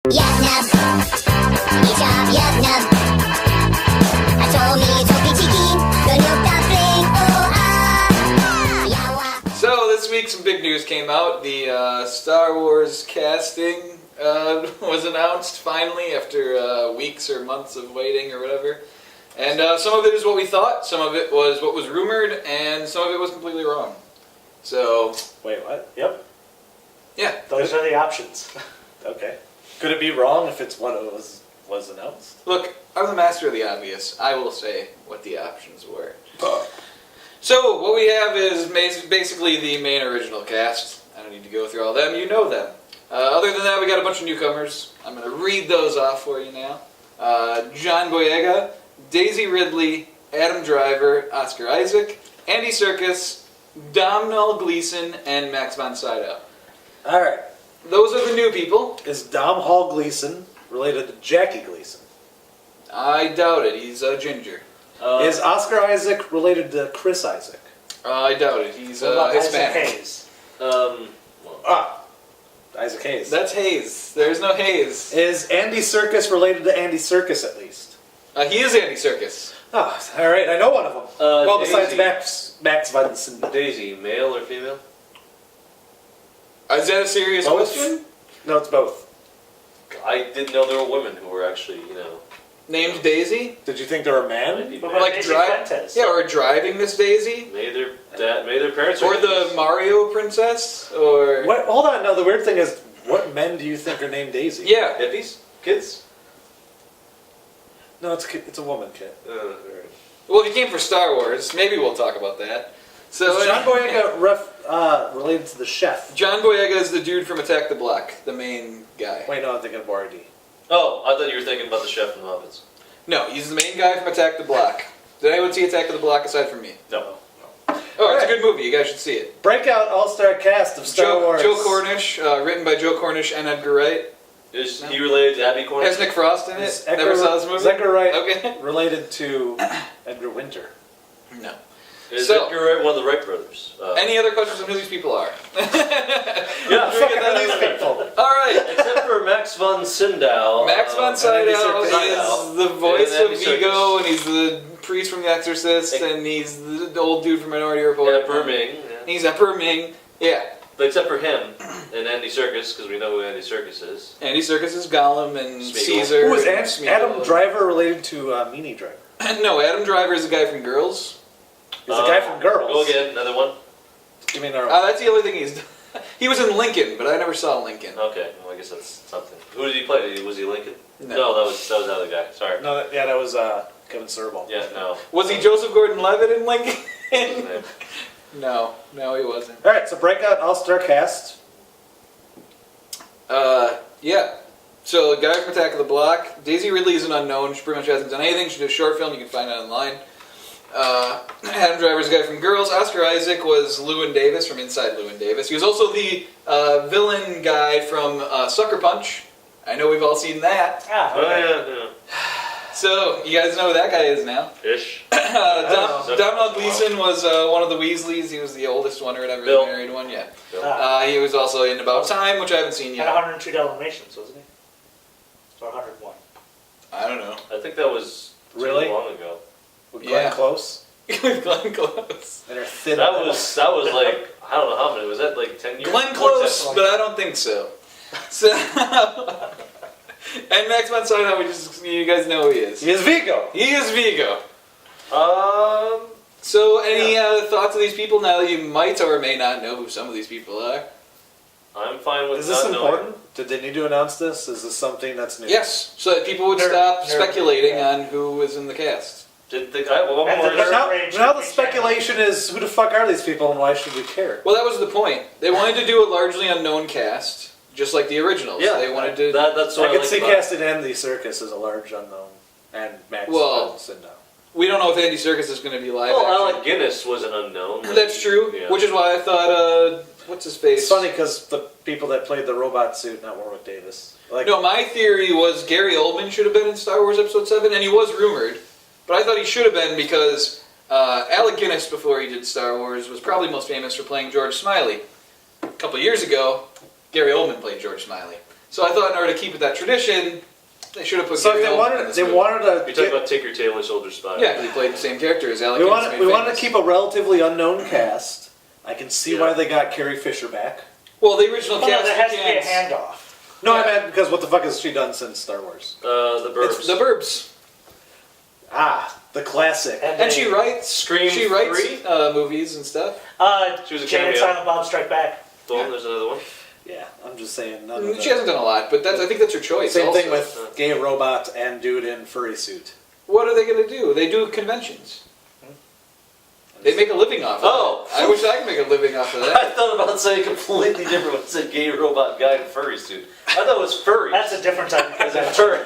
Yub Nub, eat up Yub Nub. I told me it's be cheeky, the Yub dumpling, oh ah, yawa. So this week some big news came out. The Star Wars casting was announced finally after weeks or months of waiting or whatever. And some of it is what we thought, some of it was what was rumored, and some of it was completely wrong. So... Wait, what? Yep. Yeah. Those are the options. Okay. Could it be wrong if it's what it was announced? Look, I'm the master of the obvious. I will say what the options were. So, what we have is basically the main original cast. I don't need to go through all them, you know them. Other than that, we got a bunch of newcomers. I'm going to read those off for you now. John Boyega, Daisy Ridley, Adam Driver, Oscar Isaac, Andy Serkis, Domhnall Gleeson, and Max von Sydow. Alright. Those are the new people. Is Domhnall Gleeson related to Jackie Gleason? I doubt it. He's a ginger. Is Oscar Isaac related to Chris Isaac? I doubt it. He's What about Isaac Hispanic. Hayes? Isaac Hayes. That's Hayes. There's no Hayes. Is Andy Serkis related to Andy Serkis at least? He is Andy Serkis. Oh, alright, I know one of them. Well, Daisy. besides Max von Sydow. Daisy, male or female? Is that a serious Both. question? No, it's both. I didn't know there were women who were actually, Named Daisy? Did you think they were a man? maybe What male. about Like Daisy drive? Fuentes? Yeah, or driving Miss Daisy? Maybe their parents Or were the Mario princess? Or... What? Hold on, no, the weird thing is, what men do you think are named Daisy? Yeah. hippies, kids. No, it's a woman, kid. Right. Well, if you came for Star Wars, maybe we'll talk about that. So Is John Boyega related to the chef? John Boyega is the dude from Attack the Block, the main guy. Wait, no, I'm thinking of Boredom. Oh, I thought you were thinking about the chef from the Muppets. No, he's the main guy from Attack the Block. Did anyone see Attack of the Block aside from me? No. Oh, it's a good movie. You guys should see it. Breakout all-star cast of Star Wars. Joe Cornish, written by Joe Cornish and Edgar Wright. Is he related to Abby Cornish? Has Nick Frost in it. Is Never saw this movie. Is Edgar Wright Okay. related to Edgar Winter? No. Is So- Edgar Wright one of the Wright brothers? Any other questions on who these people are? Yeah. Fuck are these people? All right. Except for Max von Sydow. Max von Andy Sydow Serkis. is the voice And of Andy Vigo, Serkis. and he's the priest from The Exorcist, and he's the old dude from Minority Report. Emperor Ming. Yeah. He's Emperor Ming. Yeah. But except for him and Andy Serkis, because we know who Andy Serkis is. Andy Serkis is Gollum and Smeagol. Caesar. Who is and Adam Smeagol. Driver related to Meanie Driver? No, Adam Driver is the guy from Girls. He's the guy from Girls. Go again, another one. You mean That's the only thing he's done. He was in Lincoln, but I never saw Lincoln. Okay, well I guess that's something. Who did he play? Was he Lincoln? No. that was the other guy. Sorry. No, that was Kevin Sorbo. Yeah, no. Was he Joseph Gordon-Levitt in Lincoln? Name. No, he wasn't. All right, so breakout all-star cast. Yeah. So, the guy from Attack of the Block. Daisy Ridley is an unknown. She pretty much hasn't done anything. She did a short film. You can find it online. Adam Driver's the guy from Girls. Oscar Isaac was Llewyn Davis from Inside Llewyn Davis. He was also the villain guy from Sucker Punch. I know we've all seen that. Oh yeah, So, you guys know who that guy is now. yeah. Ish. Domhnall Gleeson was one of the Weasleys. He was the oldest one or whatever, Bill. the married one, yeah. Ah, He was also in About Time, which I haven't seen had yet. 102 Dalmatians, wasn't he? Or 101. I don't know. I think that was Really? too long ago. With Glenn Yeah. Close. Glenn Close. And her thin. That was like I don't know how many. Was that like 10 years? Glenn Close, but I don't think so. So, and Max von Sydow, you guys know who he is. He is Vigo. He is Vigo. Um. So, any thoughts of these people now that you might or may not know who some of these people are? I'm fine with. Is this not knowing. important? Did they need to announce this? Is this something that's new? Yes, so that people would stop speculating on who was in the cast. Did the guy? Well, And one the more. third- Now, range now would the be speculation is, who the fuck are these people and why should we care? Well, that was the point. They wanted to do a largely unknown cast, just like the originals. Yeah, They wanted to... That's what I I could like see about it. casted Andy Serkis as a large unknown, and Max Well, von Sydow. We don't know if Andy Serkis is going to be live Well, action. Alec Guinness was an unknown. That's true, Yeah. which is why I thought, what's his face? It's funny because the people that played the robot suit, not Warwick Davis. Like, No, my theory was Gary Oldman should have been in Star Wars Episode 7, and he was rumored, but I thought he should have been because Alec Guinness, before he did Star Wars, was probably most famous for playing George Smiley. A couple years ago, Gary Oldman played George Smiley. So I thought in order to keep it that tradition, they should have put So if Gary they Oldman in wanted, this they movie. wanted You're to. talking about Tinker Tailor Soldier Spy. Yeah, because he played the same character as Alec We Guinness wanted, made we wanted to famous. keep a relatively unknown cast. I can see Yeah. why they got Carrie Fisher back. Well, the original Well, cast. there has to you be a can't- handoff. No, Yeah. I meant because what the fuck has she done since Star Wars? The Burbs. It's the Burbs. The classic. And she writes Scream She writes 3? Movies and stuff. She was a Jay and cameo. Silent Bob Strike Back. Boom, there's another one. Yeah, I'm just saying. None of She hasn't done a lot, but I think that's her choice. Same also. thing with gay robot and dude in furry suit. What are they going to do? They do conventions. They make a living off of Oh. it. I wish I could make a living off of that. I thought about saying completely different when it said gay robot guy in furry suit. I thought it was furry. That's a different type of That's convention. furry.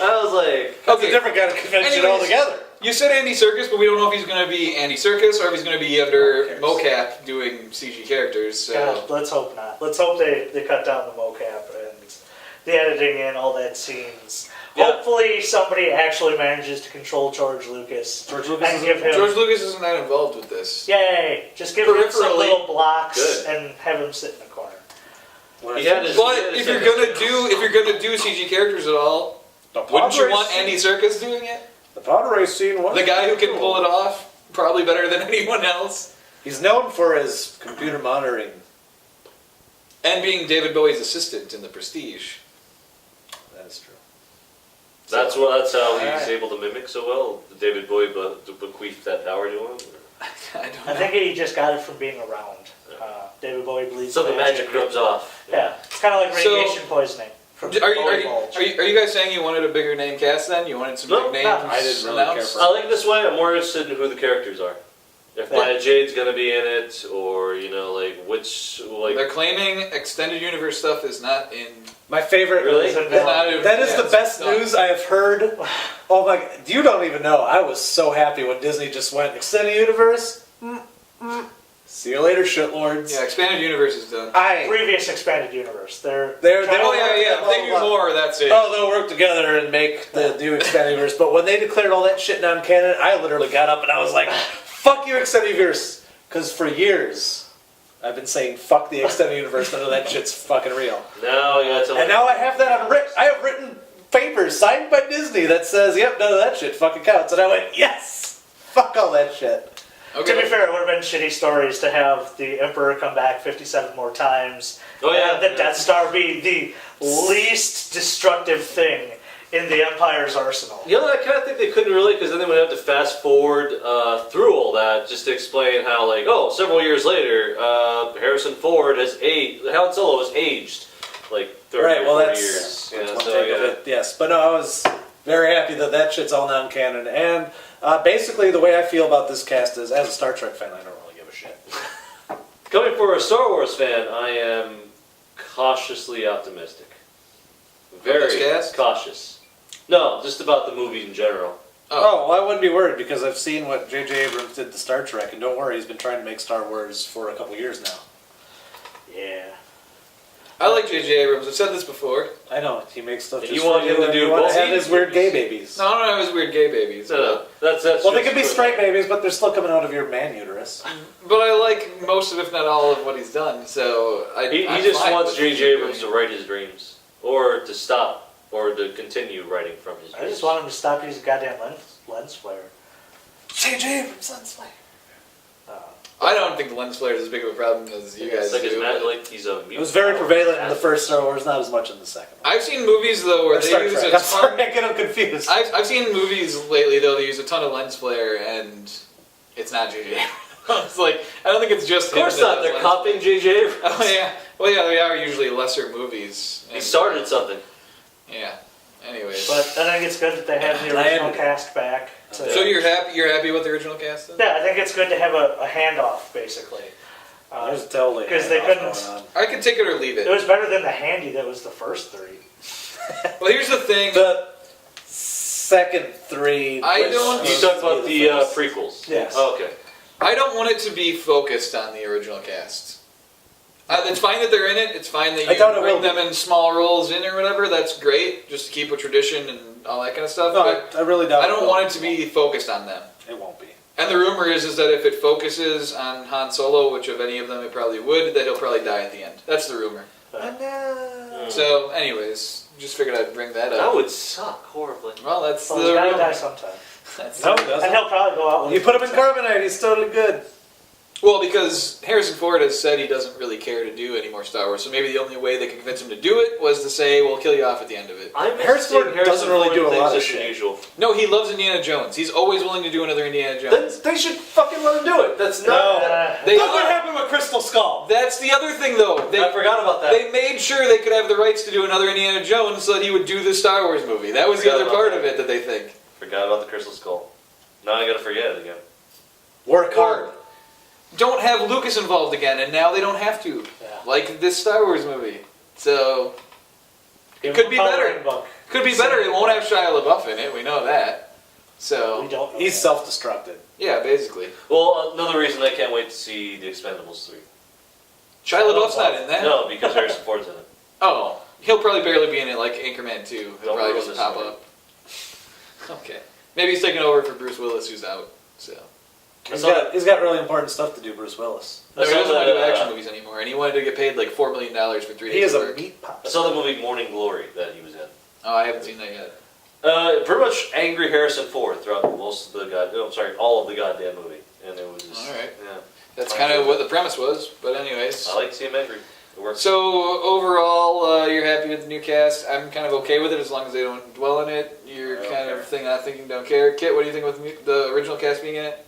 I was like, That's a different kind of convention Anyways, altogether. You said Andy Serkis, but we don't know if he's going to be Andy Serkis or if he's going to be under cares? mocap doing CG characters. So. God, let's hope not. Let's hope they cut down the mocap and the editing and all that scenes. Yeah. Hopefully somebody actually manages to control George Lucas. George Lucas and is give him... George Lucas isn't that involved with this. Yay! Just give him some Peripherally, little blocks good. and have him sit in the corner. he had his. But he had his if you're gonna do CG characters at all, wouldn't you want Andy Serkis doing it? The pod race scene was The guy who can pull it off, probably better than anyone else. He's known for his computer monitoring. And being David Bowie's assistant in The Prestige. That is true. That's how he's Alright. able to mimic so well. David Bowie bequeathed that power to him. I don't I know. think he just got it from being around. David Bowie believes So the magic rubs off. Yeah, it's kind of like So- radiation poisoning. From Are Bowie bulge. you guys saying you wanted a bigger name cast then? You wanted some No, big names no, I didn't really announced? care I like this way. I'm more interested in who the characters are. If Maya Jade's gonna be in it, or like which They're claiming extended universe stuff is not in. My favorite. Really? It's not in That is yeah, the it's best done. news I have heard. Oh my! You don't even know. I was so happy when Disney just went extended universe. See you later, shitlords. Yeah, expanded universe is done. Previous expanded universe. They're They're- trying to Oh yeah, work yeah. on If they do blah, blah. more, that's it. Oh, they'll work together and make the new expanded universe. But when they declared all that shit non-canon, I literally got up and I was like, "Fuck you, extended universe!" Because for years I've been saying, "Fuck the extended universe." None of that shit's fucking real. now you gotta tell And now I have that on I have written papers signed by Disney that says, "Yep, none of that shit fucking counts." And I went, "Yes, fuck all that shit." Okay. To be fair, it would have been shitty stories to have the Emperor come back 57 more times. Oh, yeah. And the Death Star be the least destructive thing in the Empire's arsenal. You know, I kind of think they couldn't really, because then they would have to fast forward through all that just to explain how, like, several years later, Harrison Ford has aged, Han Solo has aged, like 30 Right, or well 40 that's, years. that's Yeah, one so, take of yeah. it, yes. But no, I was very happy that that shit's all non-canon. And basically the way I feel about this cast is, as a Star Trek fan, I don't really give a shit. Coming for a Star Wars fan, I am cautiously optimistic. Very this cast? cautious. No, just about the movie in general. Oh, well, I wouldn't be worried because I've seen what J.J. Abrams did to Star Trek, and don't worry, he's been trying to make Star Wars for a couple years now. Yeah. I like J.J. Abrams. I've said this before. I know, he makes stuff And just you want for him to and do you want both to have his scenes? weird gay babies. No, I don't have his weird gay babies. No, that's Well, they could be just- straight babies, but they're still coming out of your man uterus. But I like most of, if not all, of what he's done. So He I'm just fine wants with J.J. what he's Abrams to doing. write his dreams, or to stop, or to continue writing from his I dreams. just want him to stop using goddamn lens flare. J.J. Abrams, lens flare. I don't think the lens flare is as big of a problem as you guys It's like, do. like he's a mutant. It was very prevalent in the first Star Wars, not as much in the second one. I've seen movies though where Or they Star use Trek. a I'm sorry, ton. I get them confused. I've seen movies lately though they use a ton of lens flare and it's not J.J. Abrams. It's like I don't think it's just Of course him that not. does They're lens- copying J.J. Abrams. Oh yeah. Well yeah, they are usually lesser movies. He And, started something. Yeah. Anyways. But I think it's good that they have the I original am- cast back. To, So you're happy with the original cast then? yeah, I think it's good to have a handoff, basically. There's totally Because they handoff couldn't- going on. I can take it or leave It it. was better than the handy that was the first three. Well here's the thing. The second three. I which don't- You was talk about the first. prequels. Yes. Oh, okay. I don't want it to be focused on the original cast. It's fine that they're in it. It's fine that I you doubt it bring will them in small roles in or whatever. That's great, just to keep a tradition and all that kind of stuff. No, but I really doubt I don't it. want it to be focused on them. It won't be. And the rumor is that if it focuses on Han Solo, which of any of them it probably would, that he'll probably die at the end. That's the rumor. So, anyways, just figured I'd bring that That up. would suck horribly. Well, that's Well, the he's gotta real- die sometime. that's No, the- it And doesn't. he'll probably go out with You put him in carbonite, he's totally good. Well, because Harrison Ford has said he doesn't really care to do any more Star Wars, so maybe the only way they could convince him to do it was to say, "We'll kill you off at the end of it." I'm Harrison Ford doesn't really do a lot of shit. Unusual. No, he loves Indiana Jones. He's always willing to do another Indiana Jones. Then they should fucking let him do it. That's not. They Look what are- happened with Crystal Skull. That's the other thing, though. I forgot about that. They made sure they could have the rights to do another Indiana Jones so that he would do the Star Wars movie. That was the other part of it that they think. Forgot about the Crystal Skull. Now I gotta forget it again. Work hard. Or don't have Lucas involved again, and now they don't have to. Yeah. Like this Star Wars movie. So, Give could him be a better. coloring book. could be better. It won't have Shia LaBeouf in it, we know that. We So, don't. He's self-destructed. yeah, basically. Well, another reason I can't wait to see The Expendables 3. Shia LaBeouf's not in that? No, because Harrison Ford's in it. Oh, he'll probably barely be in it like Anchorman 2. He'll Don't probably ruin just this pop story. up. Okay. Maybe he's taking over for Bruce Willis, who's out. So. He's got really important stuff to do, Bruce Willis. No, he saw doesn't want to do the, action movies anymore, and he wanted to get paid like $4 million for 3 days He is of a work. meat pop. I saw the movie Morning Glory that he was in. Oh, I haven't seen that yet. Pretty much angry Harrison Ford throughout most of the all of the goddamn movie, and it was just, Alright. yeah. That's kind of what the premise was, but anyways. I like to see him angry. It works. So overall, you're happy with the new cast. I'm kind of okay with it as long as they don't dwell in it. You're I don't kind of care. not thinking, don't care. Kit, what do you think with the original cast being in it?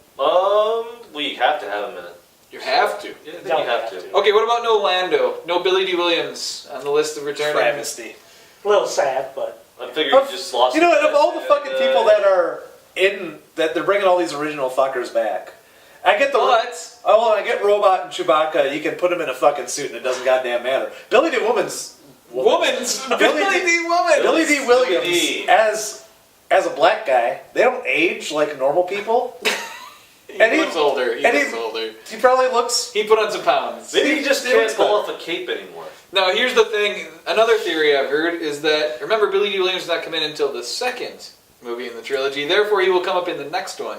We have to have him in it. You have to. Yeah, I think No, you have to. Okay, what about no Lando? No Billy D. Williams on the list of returning? Travesty. A little sad, but I figured you just lost. You know, it. of all the fucking people that are in, that they're bringing all these original fuckers back. I get the I get Robot and Chewbacca. You can put them in a fucking suit and it doesn't goddamn matter. Billy D. Billy D. Woman! Billy D. Williams Billy D. as a black guy. They don't age like normal people. He And he- looks older. He and looks he- older. He probably looks. He put on some pounds. Maybe he just He can't looks pull good. off a cape anymore. Now, here's the thing. Another theory I've heard is that, remember, Billy D. Williams is not come in until the second movie in the trilogy. Therefore, he will come up in the next one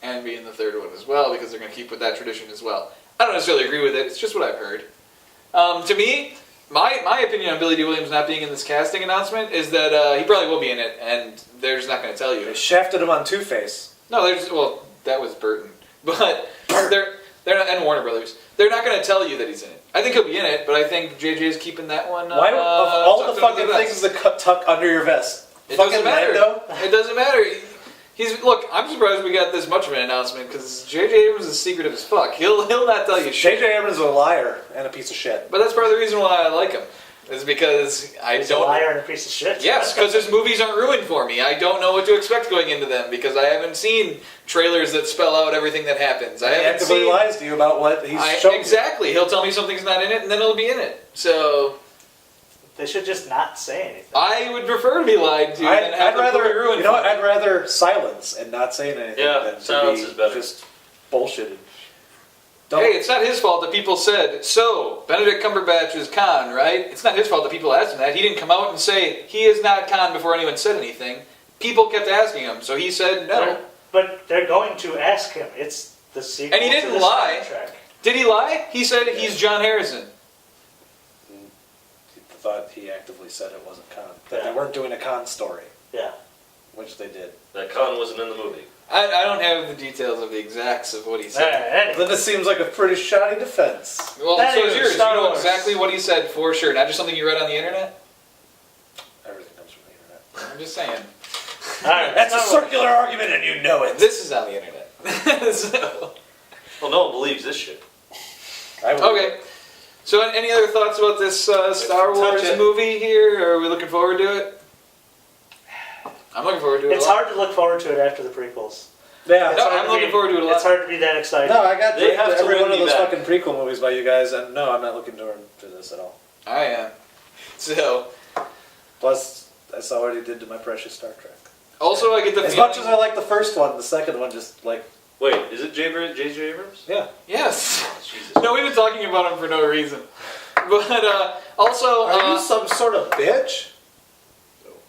and be in the third one as well, because they're going to keep with that tradition as well. I don't necessarily agree with it. It's just what I've heard. To me, my opinion on Billy D. Williams not being in this casting announcement is that he probably will be in it, and they're just not going to tell you. They shafted him on Two-Face. No, that was Burton. But they're not, and Warner Brothers. They're not going to tell you that he's in it. I think he'll be in it, but I think JJ's keeping that one. Why of all the tucked fucking under things vest. that tuck under your vest? It Fucking doesn't matter. Lando? It doesn't matter. Look. I'm surprised we got this much of an announcement because J.J. Abrams is secretive as fuck. He'll not tell you shit. J.J. Abrams is a liar and a piece of shit. But that's part of the reason why I like him. Is because I he's a don't. liar and a piece of shit. Yes, because his movies aren't ruined for me. I don't know what to expect going into them because I haven't seen trailers that spell out everything that happens. I He haven't actively seen. lies to you about what he's shown you. Exactly. He'll tell me something's not in it, and then it'll be in it. So They should just not say anything. I would prefer to be lied to than I'd have them rather, ruined you know for what, me. I'd rather silence and not saying anything Yeah, than to silence be is better. just bullshitted. Don't. Hey, it's not his fault that people said, so, Benedict Cumberbatch is Khan, right? It's not his fault that people asked him that. He didn't come out and say, he is not Khan before anyone said anything. People kept asking him, so he said no. But they're going to ask him. It's the sequel And he didn't to the lie. Star Trek. Did he lie? He said he's John Harrison. I thought he actively said it wasn't Khan. That Yeah. they weren't doing a Khan story, Yeah. which they did. That Khan wasn't in the movie. I don't have the details of the exacts of what he said. Anyway. Then it seems like a pretty shoddy defense. Well, so Anyway, is yours. You Star know Wars. exactly what he said for sure, not just something you read on the internet? Everything comes from the internet. I'm just saying. All right. That's a Star Wars. circular argument and you know it. This is on the internet. So. Well, no one believes this shit. I would- Okay. So, any other thoughts about this Star Touch Wars it. movie here? Are we looking forward to it? I'm looking forward to it. It's a lot. hard to look forward to it after the prequels. Yeah. It's No, hard I'm to looking be- forward to it a lot. It's hard to be that excited. No, I got They have to every win one of me those back. fucking prequel movies by you guys, and no, I'm not looking forward to this at all. I am. So, Plus, I saw what he did to my precious Star Trek. also I get the As feeling... much as I like the first one, the second one just like, Wait, is it J.J. Abrams? yeah. Yes. Jesus. No, we've been talking about him for no reason. But also, Are you some sort of bitch?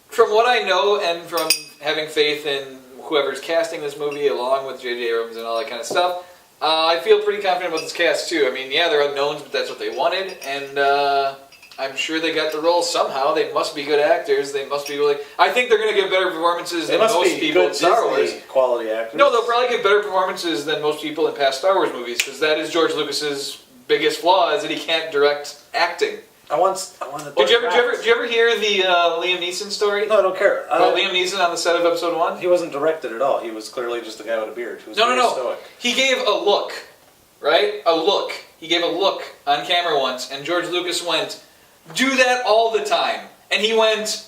from what I know and from having faith in whoever's casting this movie along with J.J. Abrams and all that kind of stuff, I feel pretty confident about this cast too. I mean, yeah, they're unknowns, but that's what they wanted. And I'm sure they got the role somehow. They must be good actors. They must be really. I think they're going to give better performances They than must most be people good in Star Wars. Disney quality actors. No, they'll probably give better performances than most people in past Star Wars movies, because that is George Lucas's biggest flaw, is that he can't direct acting. I want to. Did you ever hear the Liam Neeson story? No, I don't care. About Liam Neeson on the set of Episode 1? He wasn't directed at all. He was clearly just a guy with a beard. Who was No. very stoic. He gave a look, right? A look. He gave a look on camera once, and George Lucas went, "Do that all the time." And he went,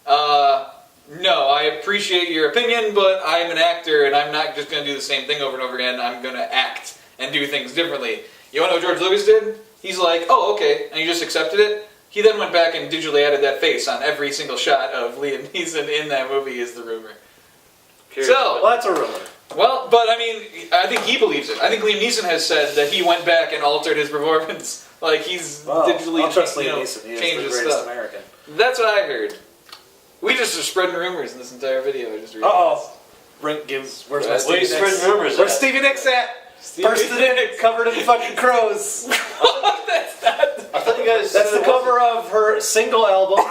"No, I appreciate your opinion, but I'm an actor, and I'm not just going to do the same thing over and over again. I'm going to act and do things differently." You want to know what George Lucas did? He's like, "Oh, okay," and he just accepted it. He then went back and digitally added that face on every single shot of Liam Neeson in that movie, is the rumor. Well, that's a rumor. Well, but I mean, I think he believes it. I think Liam Neeson has said that he went back and altered his performance. Like, he's digitally I'll trust Liam Neeson. He is changed the his greatest stuff. American. That's what I heard. We just are spreading rumors in this entire video. I just Rink gives. Where's Right. my What are you Stevie Nicks? spreading rumors Where's at? Stevie Nicks at? Bursted in, covered in fucking crows. That's not. I thought you guys. That's the cover of her single album.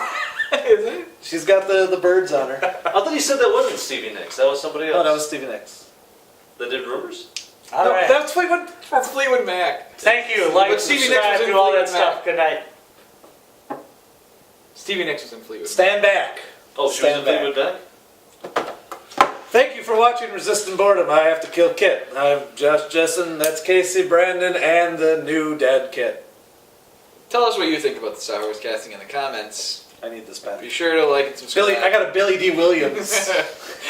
Is it? She's got the birds on her. I thought you said that wasn't Stevie Nicks. That was somebody else. No, that was Stevie Nicks. That did rumors. All No, right. that's Fleetwood. From Fleetwood Mac. Thank you. Like, But Stevie Nicks subscribe, was in do all that Fleetwood Mac. stuff. Good night. Stevie Nicks was in Fleetwood Mac. Stand back. Oh, she was in Stand back. Fleetwood Mac. Thank you for watching Resistant Boredom. I have to kill Kit. I'm Josh Jessen. That's Casey Brandon and the new dead Kit. Tell us what you think about the Star Wars casting in the comments. I need this pen. Be sure to like and subscribe. Billy, I got a Billy D. Williams.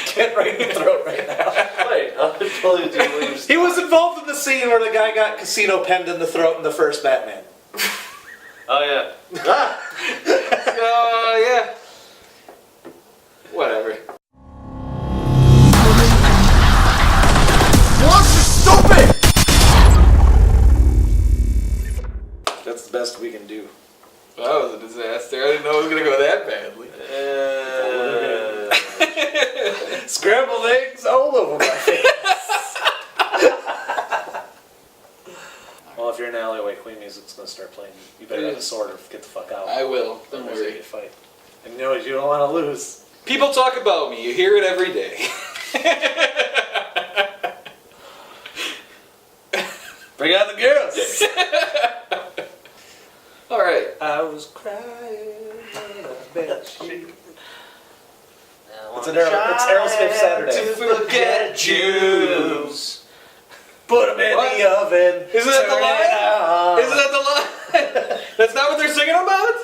Kit right in the throat right now. Wait, I'm totally doing Williams. He was involved in the scene where the guy got casino penned in the throat in the first Batman. Oh yeah. Yeah. Whatever. That's the best we can do. That was a disaster. I didn't know it was going to go that badly. Scrambled eggs all over my face. Well, if you're in an alleyway, Queen music's gonna start playing. You better have a sword or get the fuck out. I will. Don't Otherwise worry. you fight. And you know what? You don't want to lose. People talk about me. You hear it every day. Bring out the girls. All right. I was crying. I bet she. It's Aerosmith Saturday. To forget you. Put them in What? the oven. Isn't that the turn it line? on. Isn't that the line? That's not what they're singing about?